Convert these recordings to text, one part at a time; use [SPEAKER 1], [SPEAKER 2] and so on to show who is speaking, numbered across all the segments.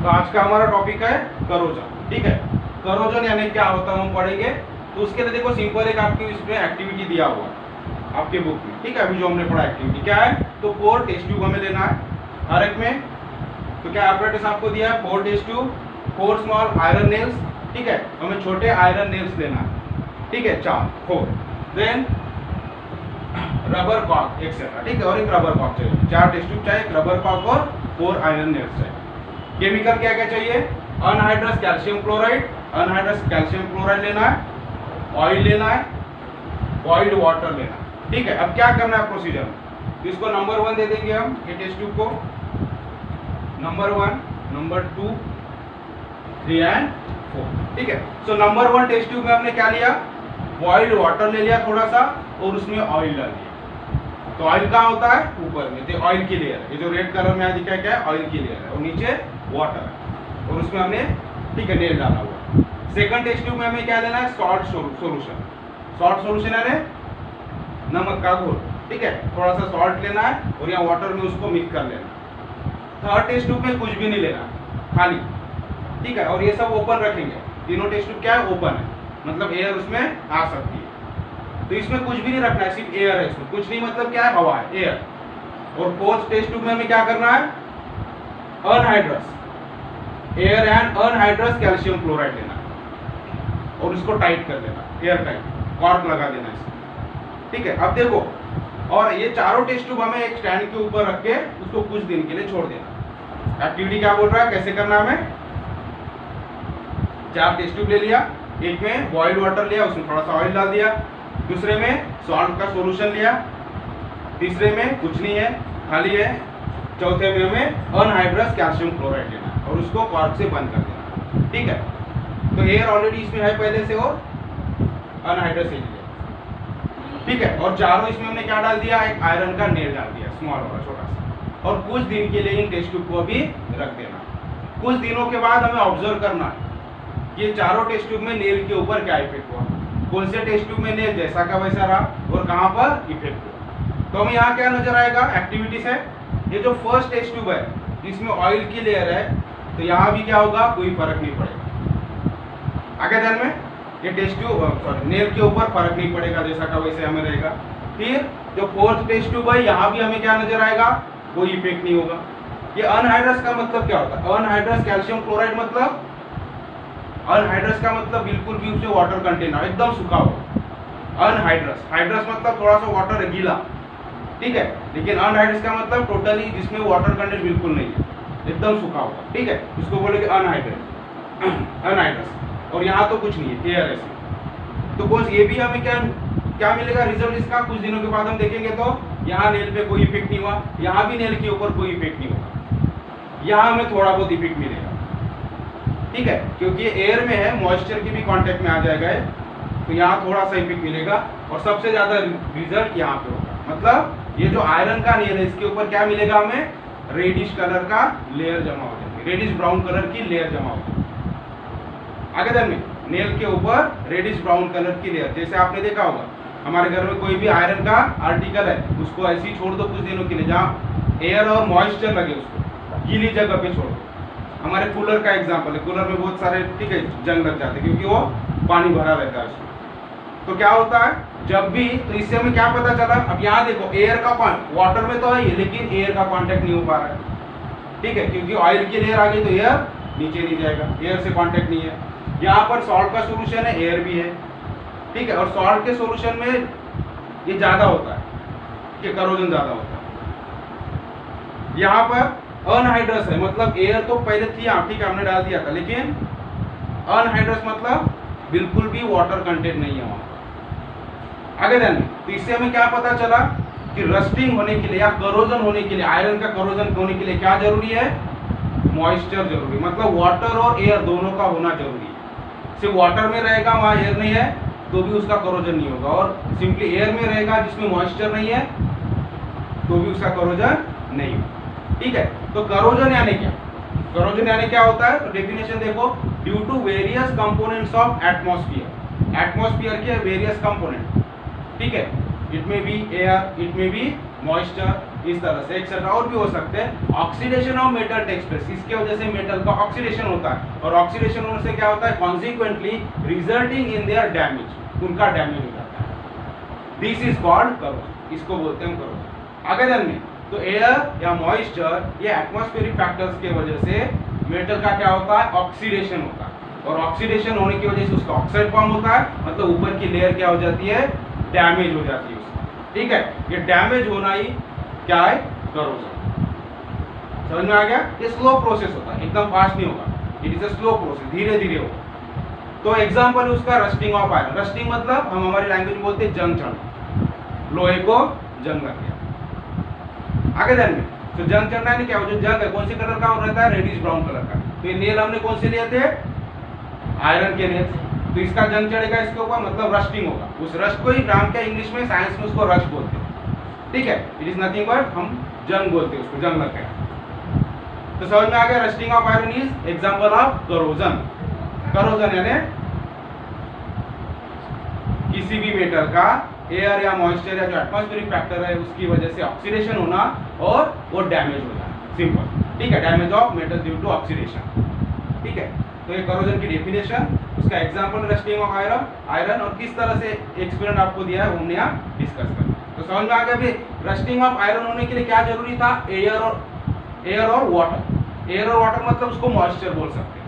[SPEAKER 1] तो आज का हमारा टॉपिक है करोजन। ठीक है, करोजन यानी क्या होता है हम पढ़ेंगे। तो उसके लिए देखो सिंपल एक आपकी इसमें एक्टिविटी दिया हुआ है आपके बुक में। ठीक है, अभी जो हमने पढ़ा एक्टिविटी क्या है, तो 4 टेस्ट ट्यूब हमें लेना है हर एक में। तो क्या apparatus आपको दिया है, 4 test tube, 4 small iron nails. ठीक है, हमें छोटे आयरन नेल्स लेना है। ठीक है, 4 देन रबर कॉर्क एक्सेट्रा। ठीक है, और एक रबर कॉर्क चाहिए। 4 टेस्ट ट्यूब चाहिए, एक रबर कॉर्क और 4 आयरन नेल्स चाहिए। केमिकल क्या क्या चाहिए, anhydrous calcium chloride, anhydrous calcium chloride लेना है, ऑयल लेना है, बॉइल्ड वाटर लेना है। ठीक है, अब क्या करना है प्रोसीजर, तो इसको नंबर 1 दे देंगे हम ये टेस्ट ट्यूब को, नंबर 1, नंबर 2, 3 एंड 4। ठीक है, सो नंबर 1 टेस्ट ट्यूब में हमने क्या लिया, बॉइल्ड वाटर ले लिया थोड़ा सा और उसमें ऑयल डाल दिया। तो ऑयल कहाँ होता है, ऊपर में, तो ऑयल की लेयर है। ये जो रेड कलर में दिखा क्या है, ऑयल की लेयर है, और नीचे वाटर है, और उसमें हमने ठीक है नेल डाला हुआ। सेकंड टेस्ट ट्यूब में हमें क्या लेना है, सॉल्ट सोल्यूशन। सॉल्ट सोल्यूशन है नमक का घोल। ठीक है, थोड़ा सा सॉल्ट लेना है और यहाँ वाटर में उसको मिक्स कर लेना। थर्ड टेस्ट ट्यूब में कुछ भी नहीं लेना, खाली। ठीक है, और ये सब ओपन रखेंगे। तीनों टेस्ट ट्यूब क्या है, ओपन है, मतलब एयर उसमें आ सकती है। तो इसमें कुछ भी नहीं रखना है, सिर्फ एयर है इसमें, कुछ नहीं मतलब क्या है, हवा है, एयर। और फोर्थ टेस्ट ट्यूब में हमें क्या करना है, anhydrous air and anhydrous calcium chloride लेना और इसको टाइट कर देना, एयर टाइट, कॉर्क लगा देना इसमें। ठीक है, अब देखो, और ये चारों टेस्ट ट्यूब हमें एक स्टैंड के ऊपर रख के उसको कुछ दिन के लिए छोड़ देना। एक्टिविटी क्या बोल रहा है, कैसे करना है हमें, 4 टेस्ट ट्यूब ले लिया, एक में बॉइल्ड वाटर लिया, उसमें थोड़ा सा ऑयल डाल दिया, दूसरे में सॉल्ट का सॉल्यूशन लिया, तीसरे में कुछ नहीं है, खाली है, चौथे में हमें अनहाइड्रस कैल्शियम क्लोराइड लेना है और उसको कॉर्क से बंद कर देना। ठीक है, तो एयर ऑलरेडी इसमें है पहले से और अनहाइड्रस एयर। ठीक है, और चारों इसमें हमने क्या डाल दिया, एक आयरन का नेल डाल दिया, स्मॉल वाला छोटा सा, और कुछ दिन के लिए इन टेस्ट ट्यूब को भी रख देना। कुछ दिनों के बाद हमें ऑब्जर्व करना है ये चारों टेस्ट ट्यूब में नेल के ऊपर क्या इफेक्ट हुआ, कौन से टेस्ट ट्यूब में नेल जैसा का वैसा रहा और कहाँ पर इफेक्ट हुआ। तो हमें यहाँ क्या नजर आएगा, एक्टिविटी से, ये जो फर्स्ट टेस्ट ट्यूब है इसमें ऑयल की लेयर है, तो यहाँ भी क्या होगा, कोई फर्क नहीं पड़ेगा। आगे ध्यान में, ये टेस्ट ट्यूब सॉरी नेल के ऊपर फर्क नहीं पड़ेगा, जैसा का वैसे हमें रहेगा। फिर जो फोर्थ टेस्ट ट्यूब है यहाँ भी हमें क्या नजर आएगा, कोई इफेक्ट नहीं होगा। ये अनहाइड्रस का मतलब क्या होता है, अनहाइड्रस कैल्शियम क्लोराइड मतलब, अनहाइड्रस का मतलब बिल्कुल भी उसमें वाटर कंटेन एकदम सूखा हुआ। अनहाइड्रस, हाइड्रस मतलब थोड़ा सा वाटर है, गीला। ठीक है, लेकिन अनहाइड्रस का मतलब टोटली जिसमें वाटर कंटेंट बिल्कुल नहीं है, एकदम सूखा हुआ। ठीक है, इसको बोलेंगे अनहाइड्रस, अनहाइड्रस। और यहाँ तो कुछ नहीं है, एयर है। तो बस ये भी हमें क्या मिलेगा रिजल्ट इसका, कुछ दिनों के बाद हम देखेंगे। तो यहाँ नेल पे कोई इफेक्ट नहीं हुआ, यहाँ भी नेल के ऊपर कोई इफेक्ट नहीं होगा, यहाँ हमें थोड़ा बहुत इफेक्ट मिलेगा। ठीक है, क्योंकि ये एयर में है, मॉइस्चर के भी कांटेक्ट में आ जाएगा, तो यहाँ थोड़ा सा इफेक्ट मिलेगा। और सबसे ज्यादा रिजल्ट यहाँ पे होगा, मतलब ये जो आयरन का नेल है इसके ऊपर क्या मिलेगा हमें, रेडिश कलर का लेयर जमा हो जाएगी, रेडिश ब्राउन कलर की लेयर जमा हो जाएगी। आगे ध्यान में, नेल के ऊपर रेडिश ब्राउन कलर की लेयर, जैसे आपने देखा होगा हमारे घर में कोई भी आयरन का आर्टिकल है, उसको ऐसे ही छोड़ दो कुछ दिनों के लिए, जहाँ एयर और मॉइस्चर लगे उसको गीली जगह पे छोड़ दो। हमारे कूलर का एग्जांपल है, कूलर में बहुत सारे ठीक है जंग लग जाते हैं क्योंकि वो पानी भरा रहता है उसमें। तो क्या होता है जब भी, तो इससे हमें क्या पता चला, अब यहाँ देखो एयर का वाटर में तो है ये, लेकिन एयर का कांटेक्ट नहीं हो पा रहा है। ठीक है, क्योंकि ऑयल की लेयर आ गई तो एयर नीचे नहीं जाएगा, एयर से कांटेक्ट नहीं है। यहाँ पर सॉल्ट का सोल्यूशन है, एयर भी है। ठीक है, और सॉल्ट के सोल्यूशन में ये ज्यादा होता है कि करोजन ज्यादा होता है। यहाँ पर अनहाइड्रस है, मतलब एयर तो पहले थी, ठीक है हमने डाल दिया था, लेकिन अनहाइड्रस मतलब बिल्कुल भी वाटर कंटेंट नहीं है वहां। आगे ध्यान में, तो इससे हमें क्या पता चला कि रस्टिंग होने के लिए या करोजन होने के लिए, आयरन का करोजन होने के लिए क्या जरूरी है, मॉइस्चर जरूरी, मतलब वाटर और एयर दोनों का होना जरूरी है। सिर्फ वाटर में रहेगा वहाँ एयर नहीं है तो भी उसका करोजन नहीं होगा, और सिंपली एयर में रहेगा जिसमें मॉइस्चर नहीं है तो भी उसका करोजन नहीं होगा। ठीक है, तो करोजन यानी क्या, करोजन यानी क्या होता है, तो डेफिनेशन देखो, due to various components of atmosphere, atmosphere के वेरियस कंपोनेंट। ठीक है, it may be air, it may be moisture, इस तरह से एक्सेट्रा और भी हो सकते हैं। Oxidation of metal takes place, इसके वजह से मेटल का ऑक्सीडेशन होता है और ऑक्सीडेशन होने से क्या होता है, consequently resulting in their damage, उनका डैमेज हो जाता है। दिस इज कॉल्ड करोजन, इसको बोलते हैं करोजन। आगे में तो एयर या मॉइस्चर ये एटमॉस्फेरिक फैक्टर्स के वजह से मेटल का क्या होता है, ऑक्सीडेशन होता है और ऑक्सीडेशन होने की वजह से उसका ऑक्साइड फॉर्म होता है, मतलब ऊपर की लेयर क्या हो जाती है, डैमेज हो जाती है उसका। ठीक है, ये डैमेज होना ही क्या है, करोजन। समझ में आ गया? ये स्लो प्रोसेस होता है, एकदम फास्ट नहीं होगा, it is a slow process, धीरे धीरे होगा। तो एग्जांपल उसका रस्टिंग ऑफ आयरन। रस्टिंग मतलब हम हमारी लैंग्वेज में बोलते हैं जंग चढ़ना, लोहे को जंग लग गया। आगे ध्यान में, तो जंग चढ़ना है क्या, जो जंग है कौन से कलर का रहता है, रेडिश ब्राउन कलर का। तो ये नेल हमने कौन से लिए थे, आयरन के नेल। तो इसका जंग चढ़ेगा इसके ऊपर, मतलब रस्टिंग होगा। उस रस्ट को ही नाम क्या इंग्लिश में, साइंस में उसको रस्ट बोलते हैं। ठीक है, इट इज नथिंग बट हम जंग बोलते हैं उसको, जंग लग गया। तो समझ में आ गया, rusting of iron is example of corrosion. Corrosion यानी किसी भी मेटल का एयर या मॉइस्चर या जो एटमॉस्फेरिक फैक्टर है उसकी वजह से ऑक्सीडेशन होना और वो डैमेज हो जाना, सिंपल। ठीक है, damage of metal due to oxidation. ठीक है, तो ये करोजन की डेफिनेशन, उसका एग्जांपल रस्टिंग ऑफ आयरन और किस तरह से एक्सपेरिमेंट आपको दिया है वो हमने यहाँ डिस्कस कर। तो समझ में आ गया भाई, रस्टिंग ऑफ आयरन होने के लिए क्या जरूरी था, एयर और वाटर। एयर और वाटर मतलब उसको मॉइस्चर बोल सकते हैं।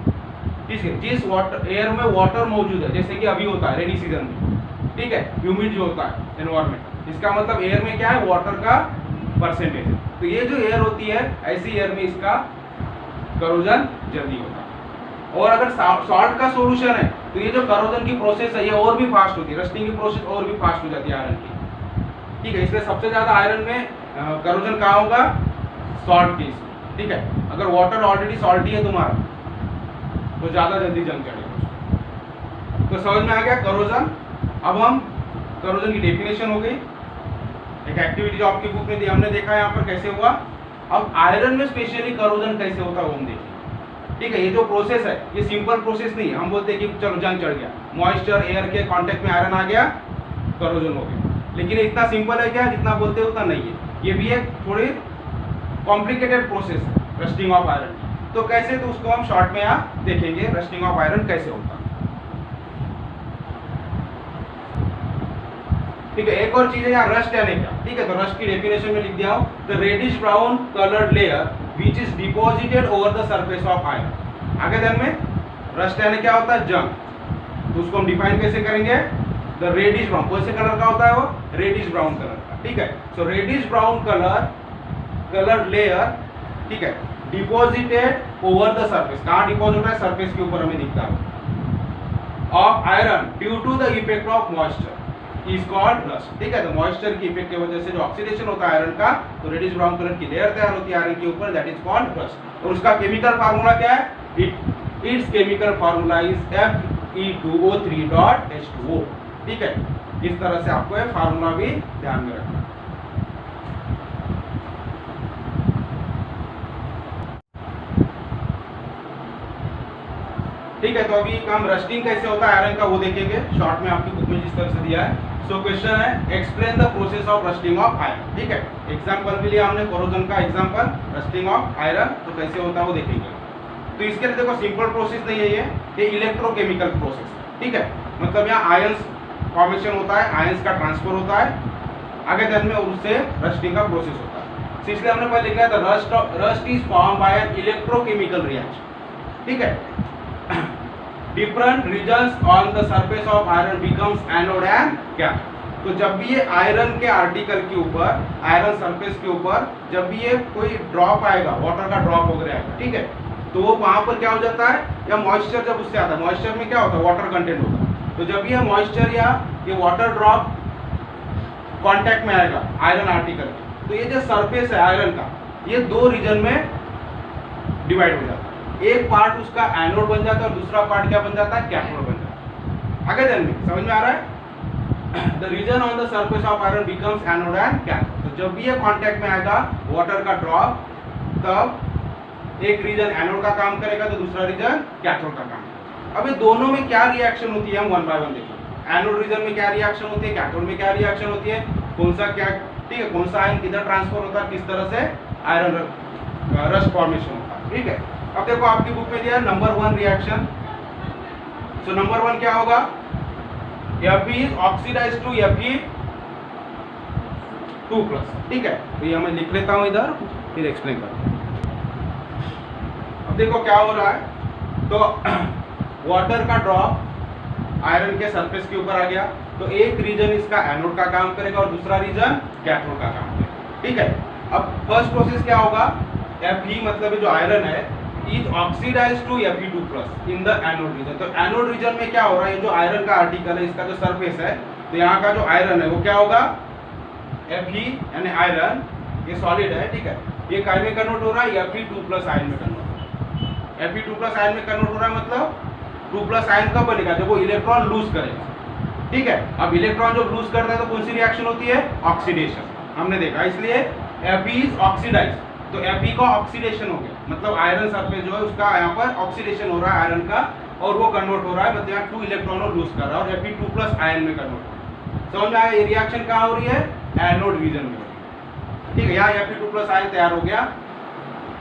[SPEAKER 1] ठीक है, जिस वाटर एयर में वाटर मौजूद है, जैसे कि अभी होता है रेनी सीजन में, ठीक है, ह्यूमिड जो होता है एनवायरमेंट, इसका मतलब एयर में क्या है, वाटर का परसेंटेज है। तो ये जो एयर होती है, ऐसी एयर में इसका करोजन जल्दी होता है। और अगर सॉल्ट का सॉल्यूशन है तो ये जो करोजन की प्रोसेस है ये और भी फास्ट होती है, रस्टिंग की प्रोसेस और भी फास्ट हो जाती है आयरन की। ठीक है, इसलिए सबसे ज्यादा आयरन में करोजन कहाँ होगा, सॉल्ट केस। ठीक है, अगर वाटर ऑलरेडी सॉल्टी है तुम्हारा तो ज्यादा जल्दी जंग चढ़ेगा। तो समझ में आ गया करोजन। अब हम करोजन की डेफिनेशन हो गई, एक एक्टिविटी जो आपकी बुक में दी हमने देखा यहाँ पर कैसे हुआ। अब आयरन में स्पेशली करोजन कैसे होता है वो हम देखेंगे। ठीक है, ये जो प्रोसेस है ये सिंपल प्रोसेस नहीं है। हम बोलते हैं कि चलो जंग चढ़ गया, मॉइस्चर एयर के कांटेक्ट में आयरन आ गया, करोजन हो गया, लेकिन इतना सिंपल है क्या जितना बोलते हैं उतना नहीं है। ये भी एक थोड़ी कॉम्प्लिकेटेड प्रोसेस है रस्टिंग ऑफ आयरन। तो कैसे, तो उसको हम शॉर्ट में यहाँ देखेंगे, रस्टिंग ऑफ आयरन कैसे होता है। ठीक है, एक और चीज है यहाँ रस्ट यानी क्या। ठीक है, तो रस्ट की डेफिनेशन में लिख दिया हूँ, the reddish brown coloured layer which is deposited over the surface of iron. आगे ध्यान में, रस्ट यानी क्या होता है, जंग। तो उसको हम डिफाइन कैसे करेंगे, द रेडिश ब्राउन, कौन से कलर का होता है वो, रेडिश ब्राउन कलर का। ठीक है, so reddish brown colour layer, ठीक है, डिपॉजिटेड ओवर द सरफेस। कहाँ डिपॉजिट होता है, सरफेस के ऊपर हमें दिखता है, of iron due to the effect of moisture is called rust. ठीक है, तो मॉइस्चर की इफेक्ट की वजह से जो ऑक्सीडेशन होता है आयरन का, तो रेडिश ब्राउन कलर की लेयर तैयार होती है आयरन के ऊपर, दैट इज कॉल्ड रस्ट। और उसका केमिकल फार्मूला क्या है, it's chemical formula is Fe2O3.H2O। ठीक है, इस तरह से आपको ये फार्मूला भी ध्यान में रखना। ठीक है, तो अभी हम रस्टिंग कैसे होता है आयरन का वो देखेंगे शॉर्ट में, आपकी बुक में जिस तरह से दिया है। सो क्वेश्चन है, explain the process of rusting of iron. ठीक है, एग्जांपल भी लिया हमने कोरोजन का एग्जांपल, रस्टिंग ऑफ आयरन, तो कैसे होता है वो देखेंगे। तो इसके लिए देखो सिंपल प्रोसेस नहीं है ये इलेक्ट्रोकेमिकल प्रोसेस है। ठीक है, मतलब यहाँ आयंस फॉर्मेशन होता है, आयंस का ट्रांसफर होता है आगे दिन में, और उससे रस्टिंग का प्रोसेस होता है। तो इसलिए हमने पहले लिखा था rust is form by an electrochemical reaction. ठीक है, different regions on the surface of iron becomes anode and cathode. तो जब भी ये आयरन के आर्टिकल के ऊपर, आयरन सरफेस के ऊपर जब भी ये कोई ड्रॉप आएगा, वाटर का ड्रॉप वगैरह आएगा, ठीक है, तो वो वहां पर क्या हो जाता है, या मॉइस्चर जब उससे आता है, मॉइस्चर में क्या होता है, वाटर कंटेंट होता है। तो जब ये मॉइस्चर या ये वाटर ड्रॉप कांटेक्ट में आएगा आयरन आर्टिकल, तो ये जो सरफेस है आयरन का, ये दो रीजन में डिवाइड हो जाता है। एक पार्ट उसका एनोड बन जाता है और दूसरा पार्ट क्या बन जाता है, कैथोड बन जाता है। आगे दिन में समझ में आ रहा है, the region on the surface of iron becomes anode and cathode. तो जब भी ये कांटेक्ट में आएगा वाटर का ड्रॉप, तब एक रीजन एनोड का काम करेगा तो दूसरा रीजन कैथोड का काम करेगा। अब ये दोनों में क्या रिएक्शन होती है हम वन बाय वन देखेंगे। एनोड रीजन में क्या रिएक्शन होती है, कैथोड में क्या रिएक्शन होती है, कौन सा क्या ठीक है, कौन सा आयन किधर ट्रांसफर होता है, किस तरह से आयरन रस्ट फॉर्मेशन होता है। ठीक है, अब देखो आपकी बुक में दिया नंबर 1 रिएक्शन। सो नंबर 1 क्या होगा, Fe is oxidized to Fe2+। ठीक है, तो ये मैं लिख लेता हूं इधर, फिर एक्सप्लेन करता हूं। अब देखो क्या हो रहा है, तो वाटर का ड्रॉप आयरन के सरफेस के ऊपर आ गया, तो एक रीजन इसका एनोड का काम करेगा और दूसरा रीजन कैथोड का काम करेगा। ठीक है, अब फर्स्ट प्रोसेस क्या होगा, Fe मतलब जो आयरन है is oxidized to Fe2+ in the anode region. तो एनोड रीजन में क्या हो रहा है, ये जो आयरन का आर्टिकल है, इसका जो सरफेस है, तो यहाँ का जो आयरन है वो क्या होगा, Fe यानी आयरन, ये सॉलिड है। ठीक है, ये काय में कन्वर्ट हो रहा है, Fe2+ आयन में कन्वर्ट हो रहा है। Fe2+ आयन में कन्वर्ट हो रहा है, मतलब 2+ आयन कब बनेगा, जब वो इलेक्ट्रॉन लूज करेगा। ठीक है, अब इलेक्ट्रॉन जब लूज करता है तो कौन सी रिएक्शन होती है, ऑक्सीडेशन, हमने देखा, इसलिए Fe इज ऑक्सीडाइज्ड, तो Fe का ऑक्सीडेशन हो गया, मतलब आयरन सरफेस जो है उसका यहाँ पर ऑक्सीडेशन हो रहा है आयरन का, और वो कन्वर्ट हो रहा है, मतलब यहाँ 2 इलेक्ट्रॉन लूज कर रहा है और Fe2+ आयन में कन्वर्ट हो रहा है। समझ में आया, ये रिएक्शन कहाँ हो रही है, एनोड रीजन में हो रही है। ठीक है, यहाँ Fe2+ आयन तैयार हो गया।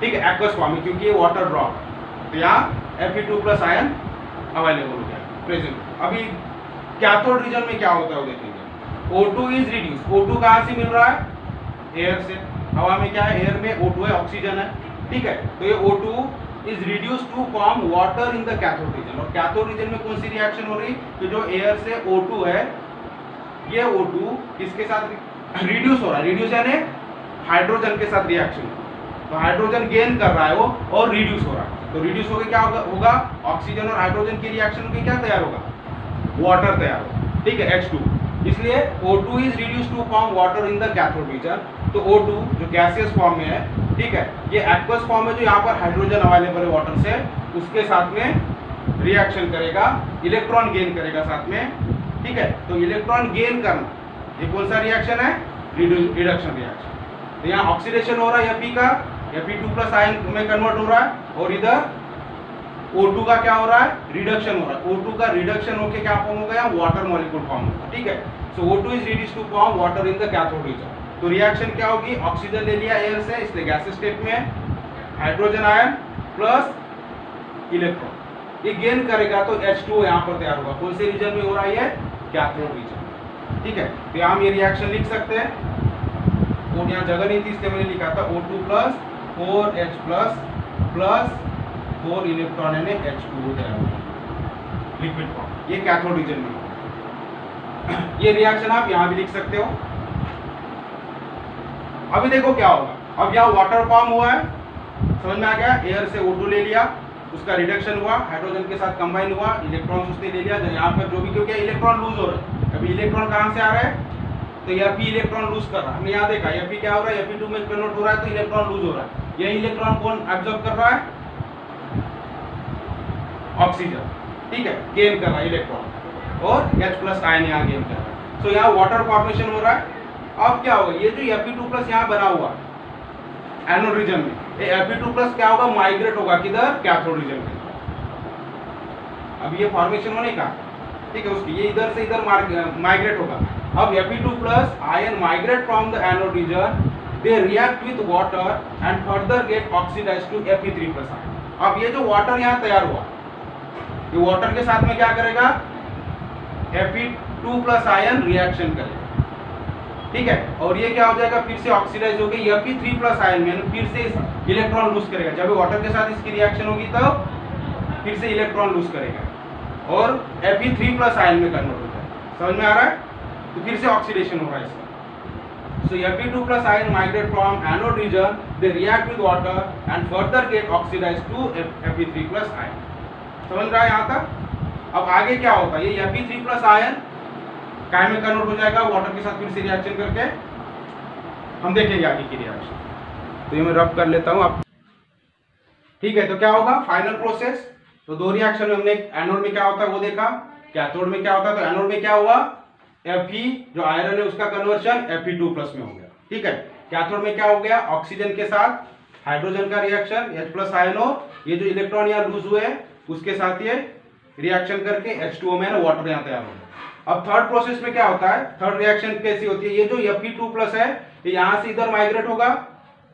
[SPEAKER 1] ठीक है, एक्वस फॉर्म में, क्योंकि ये वाटर ड्रॉप, तो यहाँ Fe2+ आयन अवेलेबल हो गया प्रेजेंट। अभी कैथोड रीजन में क्या होता है वो देखेंगे। O2 इज रिड्यूस, O2 कहाँ से मिल रहा है, एयर से। हवा में क्या है, एयर में O2 है, ऑक्सीजन है। ठीक है, तो ये O2 is reduce to form water in the cathode region. और कैथोड रीजन में कौन सी रिएक्शन हो रही, तो जो एयर से O2 है, ये O2 किसके साथ रिड्यूस हो रहा है, रिड्यूस यानी हाइड्रोजन के साथ रिएक्शन, तो हाइड्रोजन गेन कर रहा है वो और रिड्यूस हो रहा है। तो रिड्यूस होकर क्या होगा, ऑक्सीजन और हाइड्रोजन की रिएक्शन के क्या तैयार होगा, वाटर तैयार होगा। ठीक है, H2, इसलिए O2 is reduce to form water in the cathode region. तो O2 जो गैसियस फॉर्म में है, ठीक है, ये एक्वस फॉर्म में जो यहाँ पर हाइड्रोजन अवेलेबल है वाटर से, उसके साथ में रिएक्शन करेगा, इलेक्ट्रॉन गेन करेगा साथ में। ठीक है, तो इलेक्ट्रॉन गेन करना ये कौन सा रिएक्शन है, रिडक्शन रिएक्शन। तो यहाँ ऑक्सीडेशन हो रहा है Fe का, Fe2+ आयन में कन्वर्ट हो रहा है, और इधर O2 का क्या हो रहा है, रिडक्शन हो रहा है। O2 का रिडक्शन होकर क्या फॉर्म हो गया, वाटर मॉलिक्यूल फॉर्म होगा। ठीक है, so O2 is reduce to form water in the cathode region. तो रिएक्शन क्या होगी, ऑक्सीजन ले लिया एयर से, इसलिए गैस स्टेट में हाइड्रोजन आयन प्लस इलेक्ट्रॉन, ये गेन करेगा तो H2 यहाँ पर तैयार होगा। कौन से रीजन में हो रहा है, कैथोड रीजन। ठीक है, तो यहाँ हम ये रिएक्शन लिख सकते हैं, और यहाँ जगह नहीं थी इसलिए मैंने लिखा था O2+ 4H+ प्लस 4 इलेक्ट्रॉन यानी H2O तैयार होगा लिक्विड फॉर्म, ये कैथोड रीजन में होगा। ये रिएक्शन आप यहाँ भी लिख सकते हो। अभी देखो क्या होगा, अब यहाँ वाटर फॉर्म हुआ है, समझ में आ गया, एयर से O2 ले लिया, उसका रिडक्शन हुआ, हाइड्रोजन के साथ कंबाइन हुआ, इलेक्ट्रॉन उसने ले लिया, यहाँ पर जो भी, क्योंकि इलेक्ट्रॉन लूज हो रहा है। अभी इलेक्ट्रॉन कहाँ से आ रहा है, तो Fe इलेक्ट्रॉन लूज कर रहा है, हमने यहाँ देखा Fe क्या हो रहा है, Fe2 में कन्वर्ट हो रहा है, तो इलेक्ट्रॉन लूज हो रहा है। यही इलेक्ट्रॉन कौन एब्जॉर्ब कर रहा है, ऑक्सीजन। ठीक है, गेन कर रहा है इलेक्ट्रॉन, और H+ आयन यहाँ गेन कर रहा है। सो यहाँ वाटर फॉर्मेशन हो रहा है। अब क्या होगा, ये जो Fe2+ यहाँ बना हुआ एनोड रीजन में, ये Fe2+ क्या होगा, माइग्रेट होगा किधर, कैथोड रीजन में। अब ये फॉर्मेशन होने का, ठीक है, उसकी ये इधर से इधर माइग्रेट होगा। अब Fe2+ ion migrate from the anode region, they react with water and further get oxidized to Fe3+ ion. अब ये जो वाटर यहाँ तैयार हुआ, ये वाटर के साथ में क्या करेगा, Fe2+ आयन रिएक्शन करेगा। ठीक है, और ये क्या हो जाएगा, फिर से ऑक्सीडाइज होकर Fe3+ आयन में फिर से इलेक्ट्रॉन लूज करेगा। जब वाटर के साथ इसकी रिएक्शन होगी तब फिर से इलेक्ट्रॉन लूज करेगा और Fe3+ आयन में कन्वर्ट हो जाएगा। समझ में आ रहा है, तो फिर से ऑक्सीडेशन हो रहा है इसका। So Fe2+ ion migrate from anode region, they react with water and further get oxidize to Fe3+ ion. समझ रहा है यहाँ तक। अब आगे क्या होता है, ये Fe3+ आयन काय में कन्वर्ट हो जाएगा, वाटर के साथ फिर से रिएक्शन करके, हम देखेंगे आगे की रिएक्शन। तो ये मैं रब कर लेता हूँ आप। ठीक है, तो क्या होगा फाइनल प्रोसेस, तो दो रिएक्शन में हमने एनोड में क्या होता है वो देखा, कैथोड में क्या होता है। तो एनोड में क्या हुआ, Fe जो आयरन है उसका कन्वर्शन Fe2+ में हो गया। ठीक है, कैथोड में क्या हो गया, ऑक्सीजन के साथ हाइड्रोजन का रिएक्शन H+ आयन हो, ये जो इलेक्ट्रॉन यहाँ लूज हुए उसके साथ ये रिएक्शन करके H2O में वाटर यहाँ तैयार हो गया। अब थर्ड प्रोसेस में क्या होता है, थर्ड रिएक्शन कैसी होती है, ये जो Fe2+ है ये यहाँ से इधर माइग्रेट होगा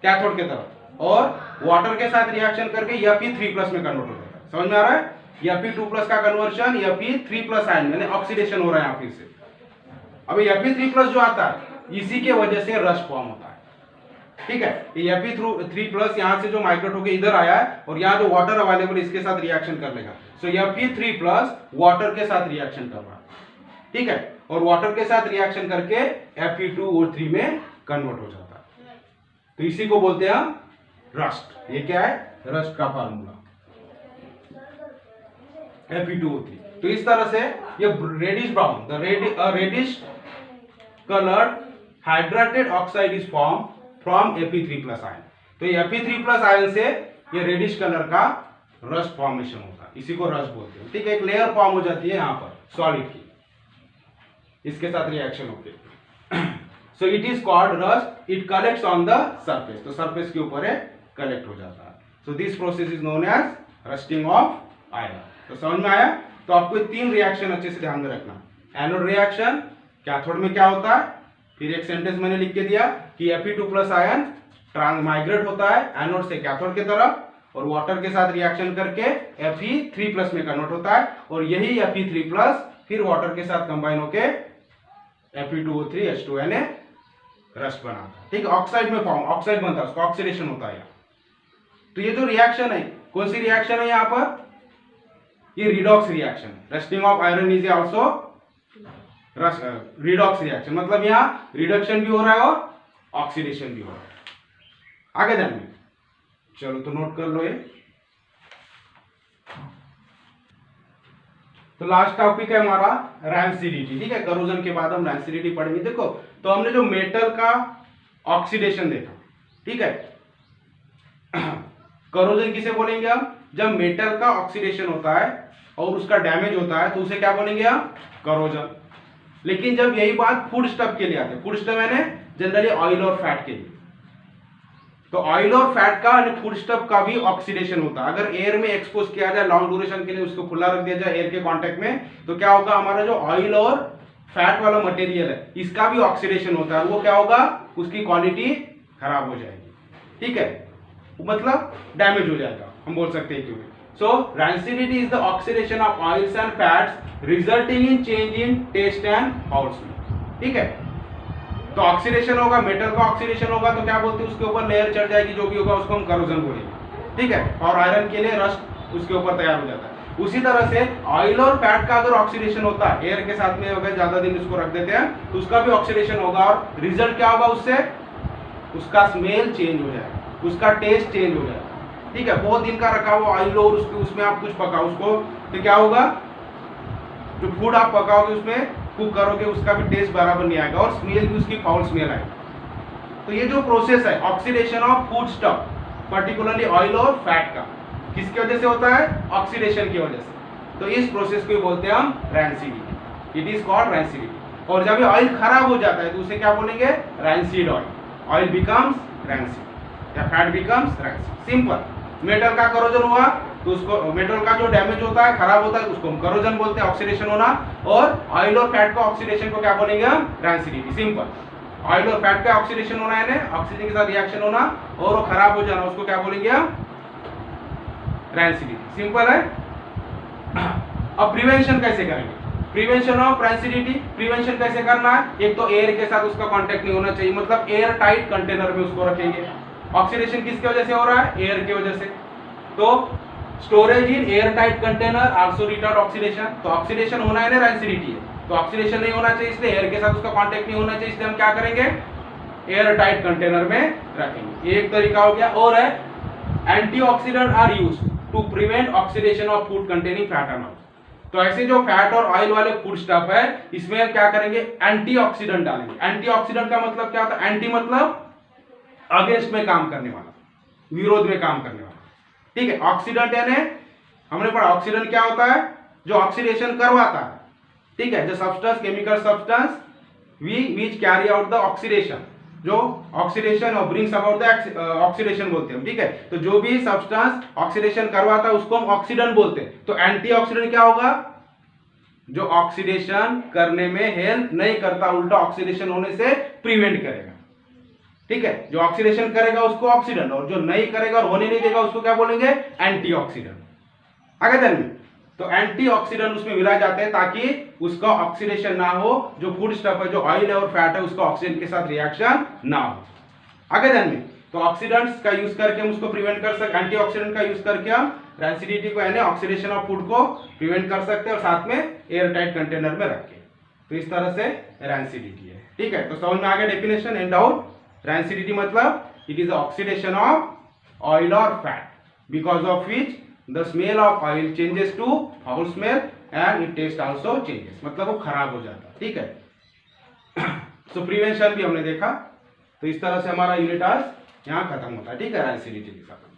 [SPEAKER 1] कैथोड के तरफ और वाटर के साथ रिएक्शन करके Fe3+ में कन्वर्ट हो जाएगा। समझ में आ रहा है? Fe2+ का कन्वर्शन Fe3+ आयन यानी ऑक्सीडेशन हो रहा है यहाँ फिर से। अभी Fe3+ जो आता है इसी के वजह से रस्ट फॉर्म होता है। ठीक है, ये Fe3+ यहाँ से जो माइग्रेट होकर इधर आया है और यहाँ जो वाटर अवेलेबल इसके साथ रिएक्शन कर लेगा। सो Fe3+ वाटर के साथ रिएक्शन कर रहा है। ठीक है, और वाटर के साथ रिएक्शन करके Fe2O3 में कन्वर्ट हो जाता है। तो इसी को बोलते हैं हम रस्ट। ये क्या है? रस्ट का फार्मूला Fe2O3। तो इस तरह से ये reddish brown reddish coloured hydrated oxide is form from Fe3+ ion. तो ये Fe3+ आयन से ये रेडिश कलर का रस्ट फॉर्मेशन होता है, इसी को रस्ट बोलते हैं। ठीक है, एक लेयर फॉर्म हो जाती है यहाँ पर सॉलिड की, इसके साथ रिएक्शन होके। So it is called rust. It collects on the surface, तो सरफेस के ऊपर कलेक्ट हो जाता है। So this process is known as rusting of iron. तो समझ में आया? तो आपको तीन रिएक्शन अच्छे से ध्यान में रखना। एनोड रिएक्शन, कैथोड में क्या होता है, फिर एक सेंटेंस मैंने लिख के दिया कि Fe2+ आयन माइग्रेट होता है एनोड से कैथोड की तरफ और वाटर के साथ रिएक्शन करके Fe3+ में कन्वर्ट होता है और यही Fe3+ फिर वाटर के साथ कंबाइन होके Fe2O3 H2Na रस्ट बनाता है। ठीक है, ऑक्साइड में फॉर्म ऑक्साइड बनता है, उसका ऑक्सीडेशन होता है। तो ये जो रिएक्शन है, कौन सी रिएक्शन है यहाँ पर? ये redox reaction. Rusting of iron is also redox reaction, मतलब यहाँ रिडक्शन भी हो रहा है और ऑक्सीडेशन भी हो रहा है। आगे जाएंगे, चलो तो नोट कर लो ये। तो लास्ट टॉपिक है हमारा रैंसिडिटी। ठीक है, करोजन के बाद हम रैंसिडिटी पढ़ेंगे। देखो, तो हमने जो मेटल का ऑक्सीडेशन देखा, ठीक है, करोजन किसे बोलेंगे हम? जब मेटल का ऑक्सीडेशन होता है और उसका डैमेज होता है तो उसे क्या बोलेंगे हम? करोजन। लेकिन जब यही बात फूड स्टफ के लिए आते हैं, फूड स्टफ यानी जनरली ऑयल और फैट के लिए, तो ऑयल और फैट का फूड स्टफ का भी ऑक्सीडेशन होता है। अगर एयर में एक्सपोज किया जाए लॉन्ग ड्यूरेशन के लिए, उसको खुला रख दिया जाए एयर के कांटेक्ट में, तो क्या होगा? हमारा जो ऑयल और फैट वाला मटेरियल है इसका भी ऑक्सीडेशन होता है। वो क्या होगा? उसकी क्वालिटी खराब हो जाएगी। ठीक है, मतलब डैमेज हो जाएगा, हम बोल सकते हैं। क्यों? So rancidity is the oxidation of oils and fats resulting in change in taste and foul smell. ठीक है, तो ऑक्सीडेशन होगा, मेटल का ऑक्सीडेशन होगा तो क्या बोलते हैं? उसके ऊपर लेयर चढ़ जाएगी, जो भी होगा उसको हम करोजन बोलेंगे। ठीक है, और आयरन के लिए रस्ट उसके ऊपर तैयार हो जाता है। उसी तरह से ऑयल और फैट का अगर ऑक्सीडेशन होता है एयर के साथ में, अगर ज्यादा दिन उसको रख देते हैं तो उसका भी ऑक्सीडेशन होगा और रिजल्ट क्या होगा? उससे उसका स्मेल चेंज हो जाएगा, उसका टेस्ट चेंज हो जाएगा। ठीक है, बहुत दिन का रखा हुआ ऑयल और उसमें आप कुछ पकाओ उसको, तो क्या होगा? जो फूड आप पकाओगे उसमें कुक करोगे उसका भी टेस्ट बराबर नहीं आएगा और स्मेल भी उसकी फाउल स्मेल आएगी। तो ये जो प्रोसेस है oxidation of food stuff, particularly oil और फैट का, किसकी वजह से होता है? ऑक्सीडेशन की वजह से। तो इस प्रोसेस को बोलते हैं हम rancidity. It is called rancidity. और जब ये ऑयल खराब हो जाता है तो उसे क्या बोलेंगे? Rancid oil. Oil becomes rancid या fat becomes rancid. Simple. Metal का करोजन हुआ तो उसको, मेटल का जो डैमेज होता है, खराब होता है, उसको हम करोजन बोलते हैं, ऑक्सीडेशन होना। और ऑयल और फैट का ऑक्सीडेशन को क्या बोलेंगे हम? रैंसिडिटी। सिंपल। ऑयल और फैट का ऑक्सीडेशन होना है, ऑक्सीजन के साथ रिएक्शन होना और वो खराब हो जाना, उसको क्या बोलेंगे हम? रैंसिडिटी। सिंपल है। अब प्रिवेंशन कैसे करेंगे? प्रिवेंशन ऑफ रैंसिडिटी, प्रिवेंशन कैसे करना है? एक तो एयर के साथ उसका कांटेक्ट नहीं होना चाहिए, मतलब एयर टाइट कंटेनर में उसको रखेंगे। ऑक्सीडेशन किसकी वजह से हो रहा है? एयर की वजह से। तो storage in air tight container also retard oxidation. तो ऑक्सीडेशन होना है ना, रैंसिडिटी है, तो ऑक्सीडेशन नहीं होना चाहिए, इसलिए एयर के साथ उसका कांटेक्ट नहीं होना चाहिए, इसलिए हम क्या करेंगे? एयर टाइट कंटेनर में रखेंगे। एक तरीका हो गया। और है antioxidant are used to prevent oxidation of food containing fat and oil. तो ऐसे जो फैट और ऑयल वाले फूड स्टफ है इसमें हम क्या करेंगे? एंटीऑक्सीडेंट डालेंगे। एंटीऑक्सीडेंट का मतलब क्या होता है? एंटी मतलब अगेंस्ट में काम करने वाला, विरोध में काम करने वाला। ठीक है, ऑक्सीडेंट यानी हमने पढ़ा ऑक्सीडेंट क्या होता है? जो ऑक्सीडेशन करवाता है। ठीक है, जो substance, chemical substance which carry out the oxidation, जो ऑक्सीडेशन और ब्रिंग्स अबाउट द ऑक्सीडेशन बोलते हैं। ठीक है, तो जो भी सब्सटेंस ऑक्सीडेशन करवाता है उसको हम ऑक्सीडेंट बोलते हैं। तो एंटीऑक्सीडेंट क्या होगा? जो ऑक्सीडेशन करने में हेल्प नहीं करता, उल्टा ऑक्सीडेशन होने से प्रिवेंट करेगा। ठीक है, जो ऑक्सीडेशन करेगा उसको ऑक्सीडेंट, और जो नहीं करेगा और होने नहीं देगा उसको क्या बोलेंगे, एंटीऑक्सीडेंट। आगे ध्यान में, तो एंटीऑक्सीडेंट उसमें मिलाए जाते हैं ताकि उसका ऑक्सीडेशन ना हो, जो फूड स्टफ है, जो ऑयल है और फैट है, उसका ऑक्सीजन के साथ रिएक्शन ना हो। आगे ध्यान में, तो ऑक्सीडेंट्स का यूज करके हम उसको प्रिवेंट कर सकते, एंटीऑक्सीडेंट का यूज करके हम रैंसिडिटी को यानी ऑक्सीडेशन ऑफ फूड को प्रिवेंट कर सकते हैं, और साथ में एयर टाइट कंटेनर में रख के। तो इस तरह से रैंसिडिटी है। ठीक है, तो समझ में आ गया डेफिनेशन एंड डाउट। रैंसिडिटी मतलब it is oxidation of oil और fat because of which the smell of oil changes to foul smell and it taste also changes, मतलब वो खराब हो जाता है। ठीक है, सो प्रिवेंशन भी हमने देखा। तो इस तरह से हमारा यूनिट आज यहाँ खत्म होता है। ठीक है, रैंसिडिटी के साथ।